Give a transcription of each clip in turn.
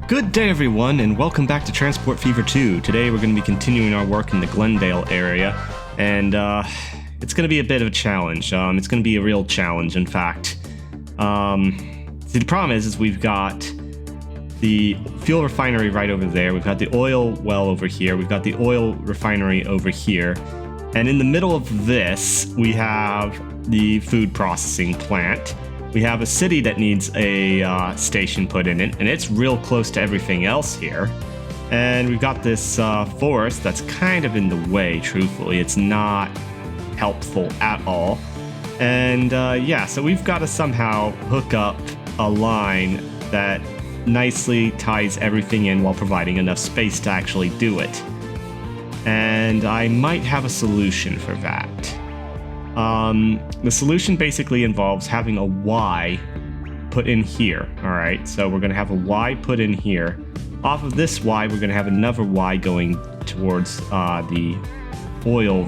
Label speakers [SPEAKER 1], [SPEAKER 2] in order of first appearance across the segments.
[SPEAKER 1] Good day everyone, and welcome back to Transport Fever 2. Today we're going to be continuing our work in the Glendale area, and it's going to be a bit of a challenge. It's going to be a real challenge, in fact. See, the problem is we've got the fuel refinery right over there, we've got the oil well over here, we've got the oil refinery over here, and in the middle of this, we have the food processing plant. We have a city that needs a station put in it, and it's real close to everything else here. And we've got this forest that's kind of in the way, truthfully. It's not helpful at all. And yeah, so we've got to somehow hook up a line that nicely ties everything in while providing enough space to actually do it. And I might have a solution for that. The solution basically involves having a Y put in here. All right, so we're going to have a Y put in here. Off of this Y, we're going to have another Y going towards the oil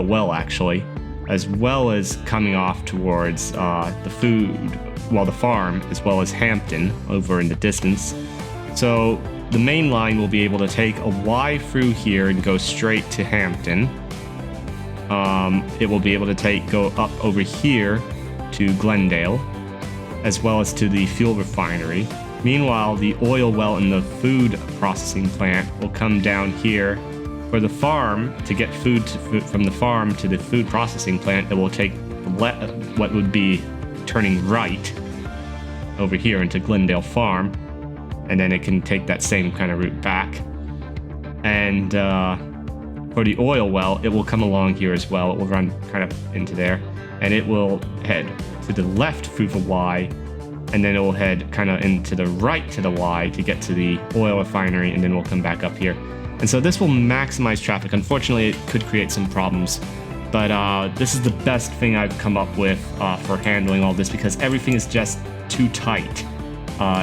[SPEAKER 1] well, actually, as well as coming off towards the farm, as well as Hampton over in the distance. So the main line will be able to take a Y through here and go straight to Hampton. It will be able to go up over here to Glendale, as well as to the fuel refinery. Meanwhile, the oil well and the food processing plant will come down here. For the farm, to get food from the farm to the food processing plant, it will take what would be turning right over here into Glendale Farm, and then it can take that same kind of route back. And for the oil well, it will come along here as well. It will run kind of into there, and it will head to the left through the Y, and then it will head kind of into the right to the Y to get to the oil refinery, and then we'll come back up here. And so this will maximize traffic. Unfortunately, it could create some problems, but this is the best thing I've come up with for handling all this, because everything is just too tight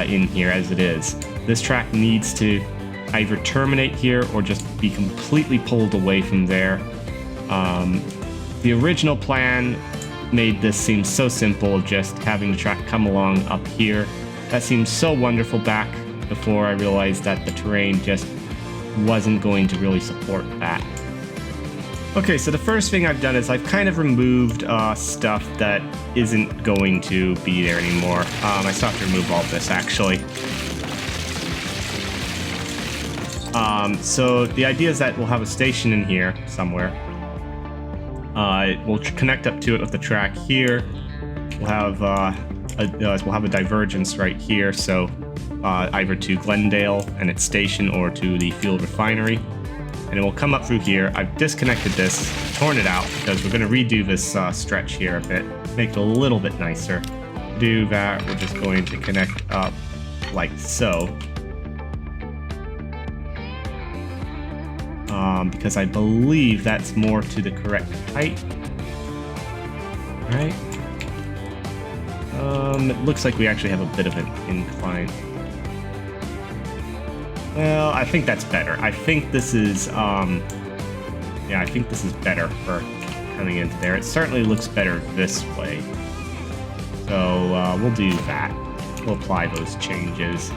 [SPEAKER 1] in here as it is. This track needs to either terminate here or just be completely pulled away from there. The original plan made this seem so simple, just having the track come along up here. That seemed so wonderful back before I realized that the terrain just wasn't going to really support that. Okay, so the first thing I've done is I've kind of removed stuff that isn't going to be there anymore. I still have to remove all this, actually. So the idea is that we'll have a station in here somewhere. We'll connect up to it with the track here. We'll have a divergence right here, so either to Glendale and its station or to the fuel refinery. And it will come up through here. I've disconnected this, torn it out, because we're going to redo this stretch here a bit, make it a little bit nicer. To do that, we're just going to connect up like so. Because I believe that's more to the correct height. Right? It looks like we actually have a bit of an incline. Well, I think that's better. I think this is, yeah, I think this is better for coming into there. It certainly looks better this way. So, we'll do that. We'll apply those changes,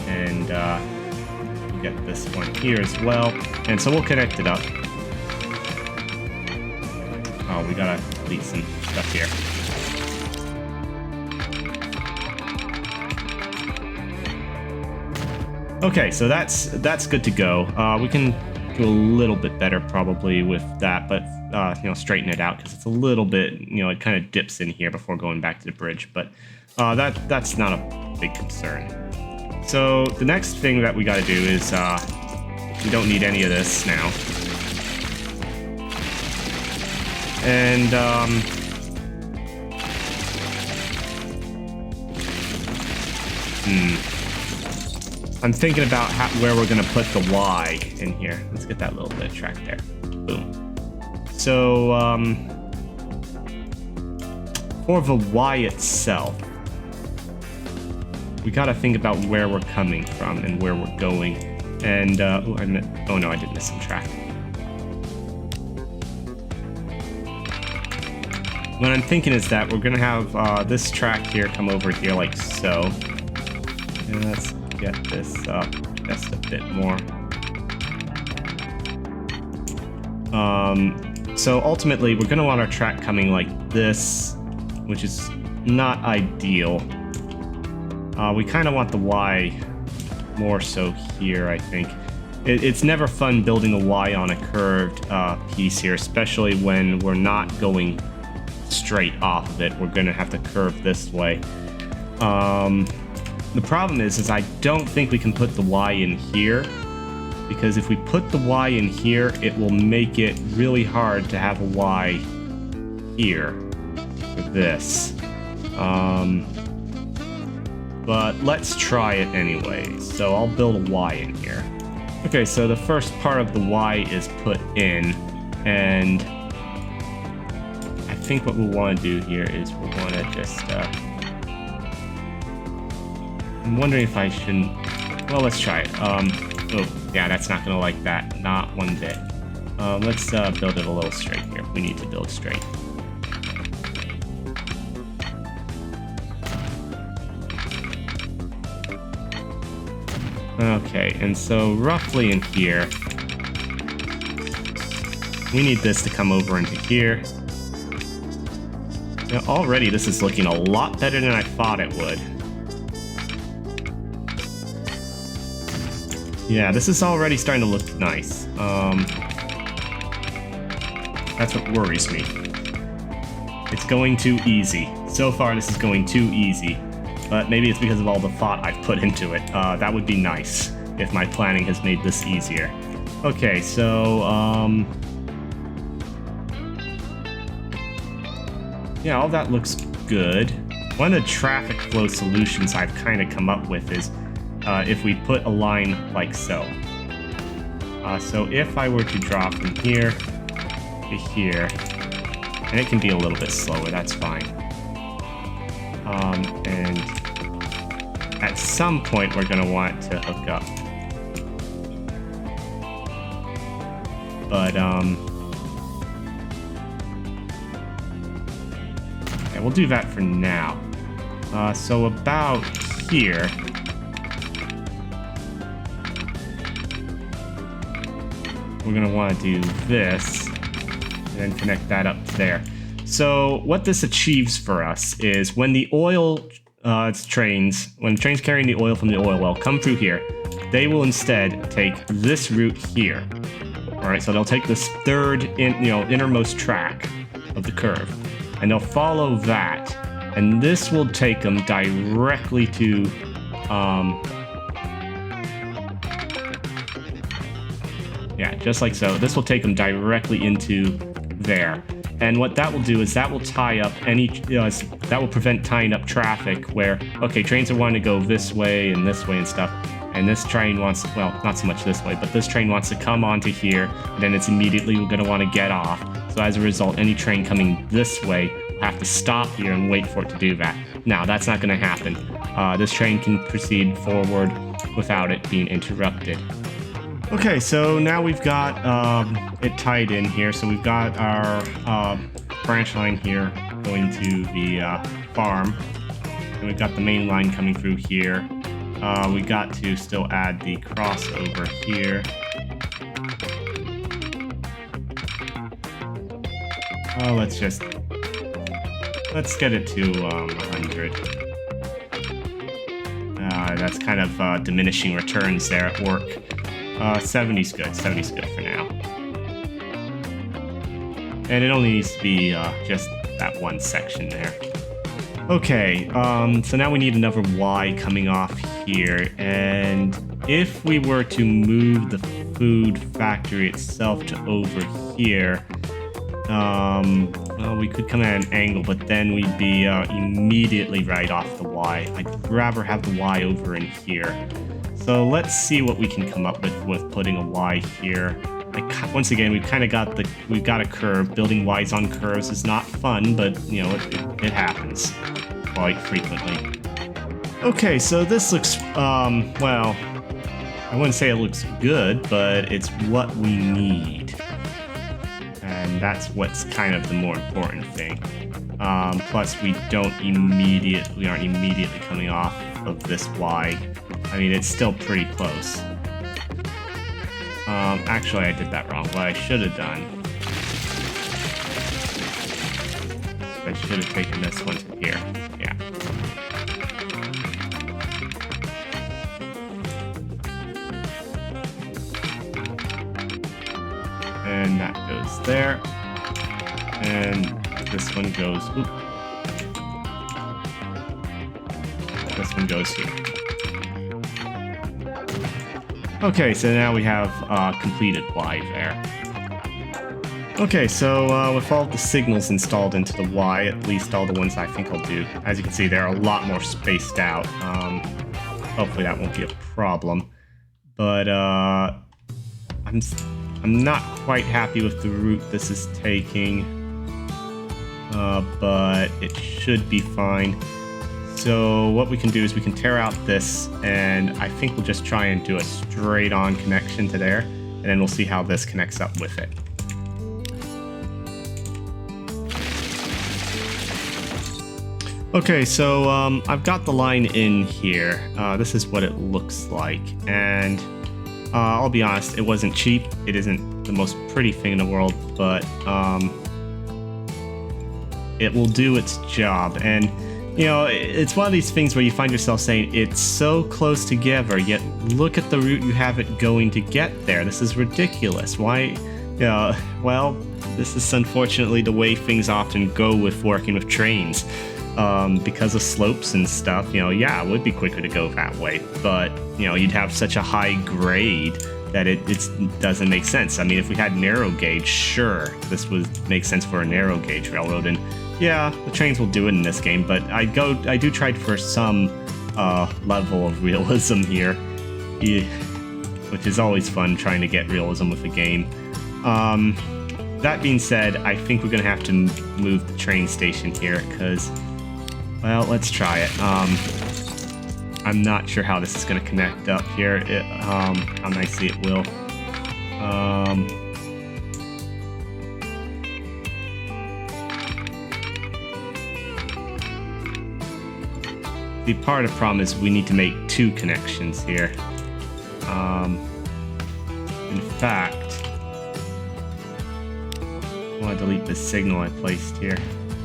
[SPEAKER 1] and, get this one here as well. And so we'll connect it up. Oh, we gotta delete some stuff here. Okay, so that's good to go. We can do a little bit better probably with that, but straighten it out, because it's a little bit, it kind of dips in here before going back to the bridge, but that's not a big concern. So the next thing that we got to do is we don't need any of this now, and I'm thinking about where we're going to put the Y in here. Let's get that little bit of track there. Boom. So for the Y itself, we got to think about where we're coming from and where we're going. And oh no, I did miss some track. What I'm thinking is that we're going to have this track here come over here like so. And let's get this up just a bit more. So ultimately, we're going to want our track coming like this, which is not ideal. We kind of want the Y more so here, I think. It's never fun building a Y on a curved piece here, especially when we're not going straight off of it. We're going to have to curve this way. The problem is I don't think we can put the Y in here, because if we put the Y in here, it will make it really hard to have a Y here for this. But let's try it anyway. So I'll build a Y in here. Okay, so the first part of the Y is put in, and I think what we'll want to do here is we'll want to just, I'm wondering if I shouldn't, well, let's try it. Oh, yeah, that's not going to like that, not one bit. Let's build it a little straight here. We need to build straight. Okay, and so roughly in here, we need this to come over into here. Now, already this is looking a lot better than I thought it would. Yeah, this is already starting to look nice. That's what worries me. It's going too easy. So far, this is going too easy. But maybe it's because of all the thought I've put into it. That would be nice if my planning has made this easier. Okay, so, yeah, all that looks good. One of the traffic flow solutions I've kind of come up with is if we put a line like so. So if I were to draw from here to here, and it can be a little bit slower, that's fine. And at some point we're going to want to hook up. But, yeah, we'll do that for now. So about here, we're going to want to do this, and then connect that up to there. So what this achieves for us is when the oil trains carrying the oil from the oil well come through here, they will instead take this route here. All right, so they'll take this third innermost track of the curve, and they'll follow that, and this will take them directly to yeah, just like so. This will take them directly into there. And what that will do is that will tie up any, that will prevent tying up traffic where, okay, trains are wanting to go this way and stuff, and this train wants, well, not so much this way, but this train wants to come onto here, and then it's immediately going to want to get off. So as a result, any train coming this way will have to stop here and wait for it to do that. Now, that's not going to happen. This train can proceed forward without it being interrupted. Okay, so now we've got it tied in here. So we've got our branch line here going to the farm. And we've got the main line coming through here. We got to still add the crossover here. Oh, let's get it to 100. That's kind of diminishing returns there at work. 70's good. 70's good for now. And it only needs to be just that one section there. Okay, so now we need another Y coming off here. And if we were to move the food factory itself to over here, well, we could come at an angle, but then we'd be immediately right off the Y. I'd rather have the Y over in here. So let's see what we can come up with putting a Y here. Once again, we've got a curve. Building Ys on curves is not fun, but you know it happens quite frequently. Okay, so this looks well, I wouldn't say it looks good, but it's what we need, and that's what's kind of the more important thing. Plus, we aren't immediately coming off of this Y. I mean, it's still pretty close. Actually, I did that wrong. What I should have done... I should have taken this one to here. Yeah. And that goes there. And this one goes... Oop. This one goes here. Okay, so now we have completed Y there. Okay, so with all the signals installed into the Y, at least all the ones I think I'll do, as you can see, they're a lot more spaced out. Hopefully that won't be a problem. But I'm not quite happy with the route this is taking, but it should be fine. So what we can do is we can tear out this, and I think we'll just try and do a straight-on connection to there, and then we'll see how this connects up with it. Okay, so I've got the line in here. This is what it looks like, and I'll be honest, it wasn't cheap. It isn't the most pretty thing in the world, but it will do its job. And you know, it's one of these things where you find yourself saying, it's so close together, yet look at the route you have it going to get there. This is ridiculous. Why? Well, this is unfortunately the way things often go with working with trains. Because of slopes and stuff, you know, yeah, it would be quicker to go that way, but, you know, you'd have such a high grade that it doesn't make sense. I mean, if we had narrow gauge, sure, this would make sense for a narrow gauge railroad, and yeah, the trains will do it in this game, but I do try for some level of realism here, which is always fun, trying to get realism with a game. That being said, I think we're gonna have to move the train station here, because, well, let's try it. I'm not sure how this is gonna connect up here, how nicely it will. The part of the problem is we need to make two connections here. In fact, I want to delete the signal I placed here.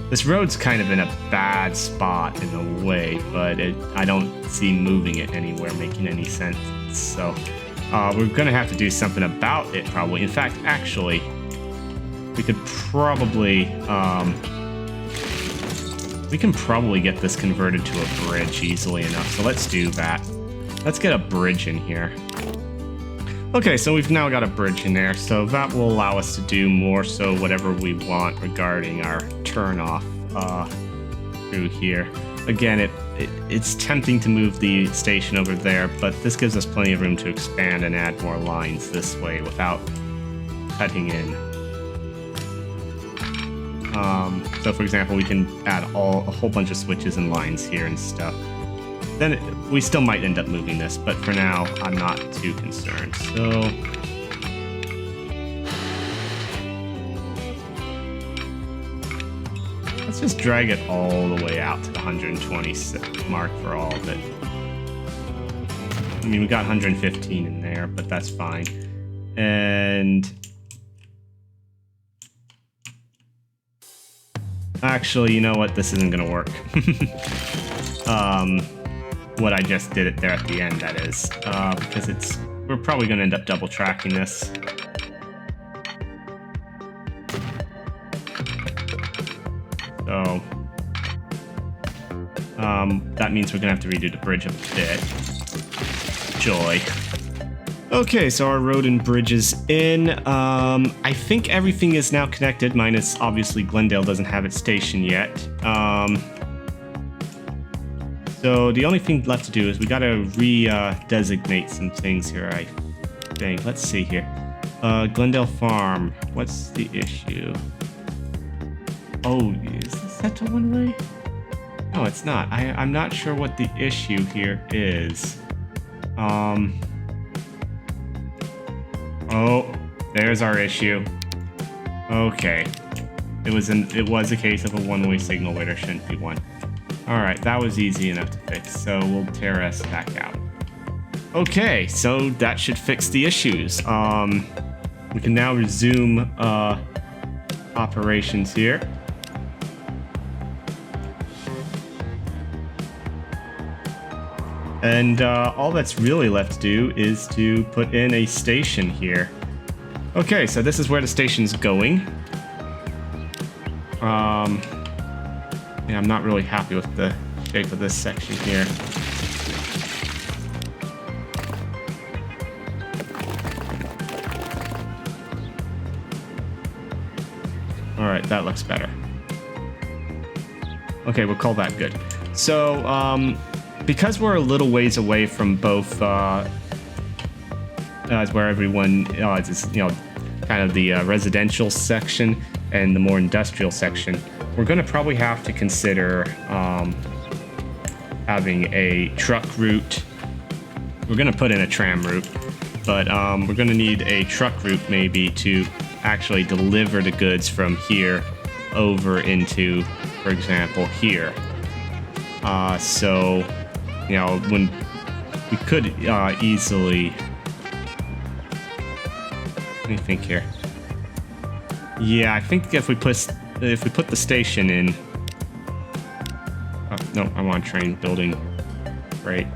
[SPEAKER 1] This road's kind of in a bad spot in a way, but I don't see moving it anywhere making any sense. So we're going to have to do something about it probably. In fact, actually, we could probably... we can probably get this converted to a bridge easily enough, so let's do that. Let's get a bridge in here. Okay, so we've now got a bridge in there, so that will allow us to do more so whatever we want regarding our turn-off through here. Again, it's tempting to move the station over there, but this gives us plenty of room to expand and add more lines this way without cutting in. So for example, we can add a whole bunch of switches and lines here and stuff. Then we still might end up moving this, but for now, I'm not too concerned. So let's just drag it all the way out to the 126 mark for all of it. I mean, we got 115 in there, but that's fine. And actually, you know what? This isn't gonna work. What I just did it there at the end, that is, because we're probably gonna end up double tracking this. So, that means we're gonna have to redo the bridge a bit. Joy. Okay, so our road and bridge is in. I think everything is now connected, minus obviously Glendale doesn't have its station yet. So the only thing left to do is we gotta designate some things here, I think. Let's see here. Glendale Farm, what's the issue? Oh, is this set to one-way? No, it's not. I'm not sure what the issue here is. Oh, there's our issue. Okay. It was a case of a one-way signal where there shouldn't be one. Alright, that was easy enough to fix, so we'll tear us back out. Okay, so that should fix the issues. We can now resume operations here. And all that's really left to do is to put in a station here. Okay, so this is where the station's going. Yeah, I'm not really happy with the shape of this section here. Alright, that looks better. Okay, we'll call that good. So, because we're a little ways away from both, as where everyone is, you know, kind of the residential section and the more industrial section, we're going to probably have to consider having a truck route. We're going to put in a tram route, but we're going to need a truck route maybe to actually deliver the goods from here over into, for example, here. So, you know, when we could easily, let me think here. Yeah, I think if we put the station in, oh, no, I want train building, right?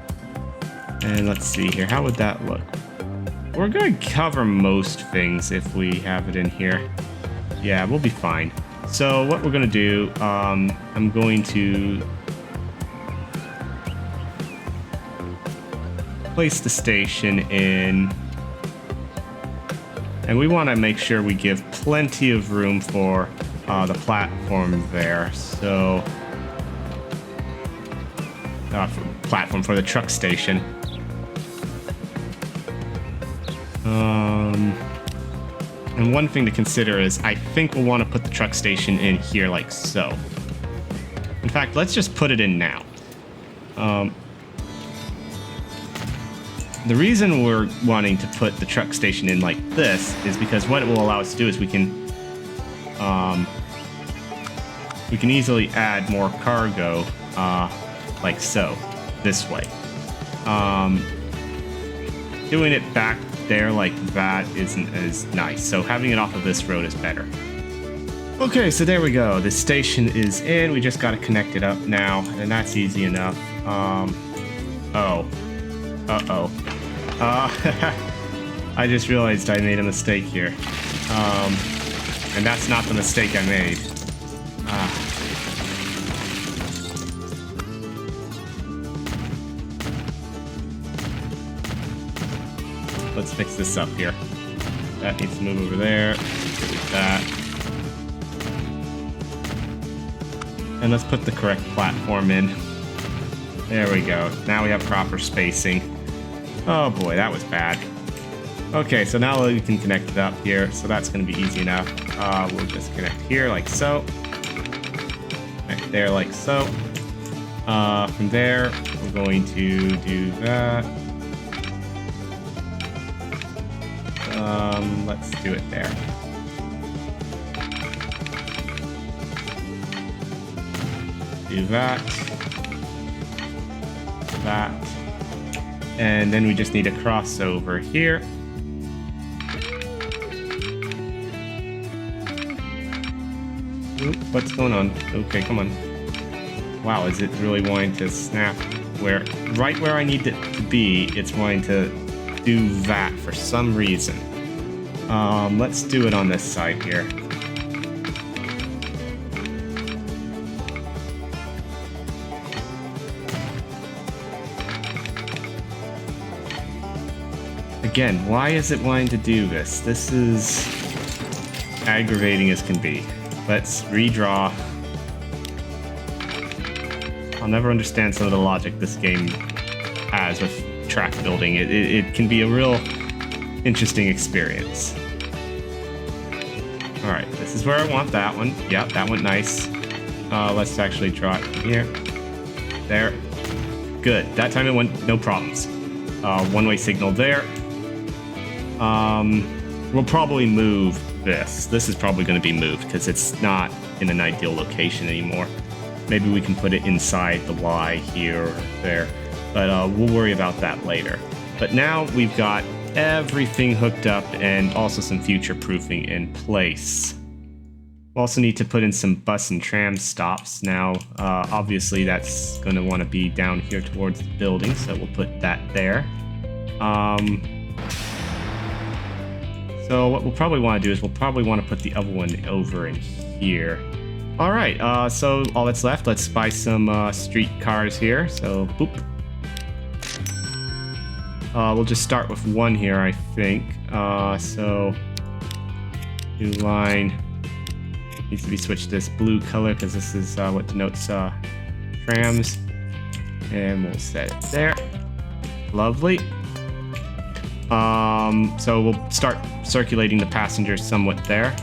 [SPEAKER 1] And let's see here, how would that look? We're going to cover most things if we have it in here. Yeah, we'll be fine. So what we're going to do, I'm going to place the station in, and we want to make sure we give plenty of room for the platform there. So, platform for the truck station. And one thing to consider is I think we'll want to put the truck station in here like so. In fact, let's just put it in now. The reason we're wanting to put the truck station in like this is because what it will allow us to do is we can easily add more cargo like so, this way. Doing it back there like that isn't as nice, so having it off of this road is better. Okay, so there we go. The station is in. We just got to connect it up now, and that's easy enough. I just realized I made a mistake here. And that's not the mistake I made. Let's fix this up here. That needs to move over there. Delete that. And let's put the correct platform in. There we go. Now we have proper spacing. Oh boy, that was bad. Okay, so now we can connect it up here, so that's going to be easy enough. We'll just connect here like so. Connect there like so. From there, we're going to do that. Let's do it there. Do that. That. And then we just need a crossover here. Oop, what's going on? Okay, come on. Wow, is it really wanting to snap right where I need it to be? It's wanting to do that for some reason. Let's do it on this side here. Again, why is it wanting to do this? This is aggravating as can be. Let's redraw. I'll never understand some of the logic this game has with track building. It can be a real interesting experience. Alright, this is where I want that one. Yep, that went nice. Let's actually draw it from here. There. Good. That time it went no problems. One-way signal there. We'll probably move this. This is probably going to be moved because it's not in an ideal location anymore. maybe we can put it inside the Y here or there. But we'll worry about that later. But now we've got everything hooked up and also some future proofing in place. We also need to put in some bus and tram stops. Now, obviously that's going to want to be down here towards the building, so we'll put that there. So what we'll probably want to do is we'll probably want to put the other one over in here. All right, so all that's left, let's buy some street cars here. So, boop. We'll just start with one here, I think. So, new line. Needs to be switched to this blue color because this is what denotes trams. And we'll set it there. Lovely. So we'll start circulating the passengers somewhat there.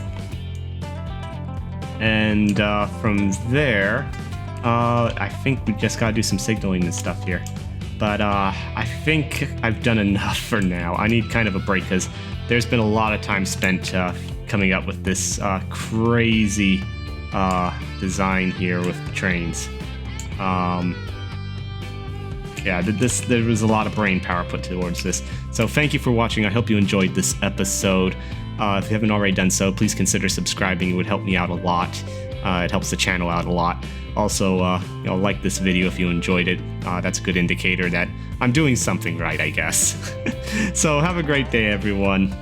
[SPEAKER 1] And from there, I think we just gotta do some signaling and stuff here. But I think I've done enough for now. I need kind of a break because there's been a lot of time spent coming up with this crazy design here with the trains. Yeah, there was a lot of brain power put towards this. So thank you for watching. I hope you enjoyed this episode. If you haven't already done so, please consider subscribing. It would help me out a lot. It helps the channel out a lot. Also, like this video if you enjoyed it. That's a good indicator that I'm doing something right, I guess. So have a great day, everyone.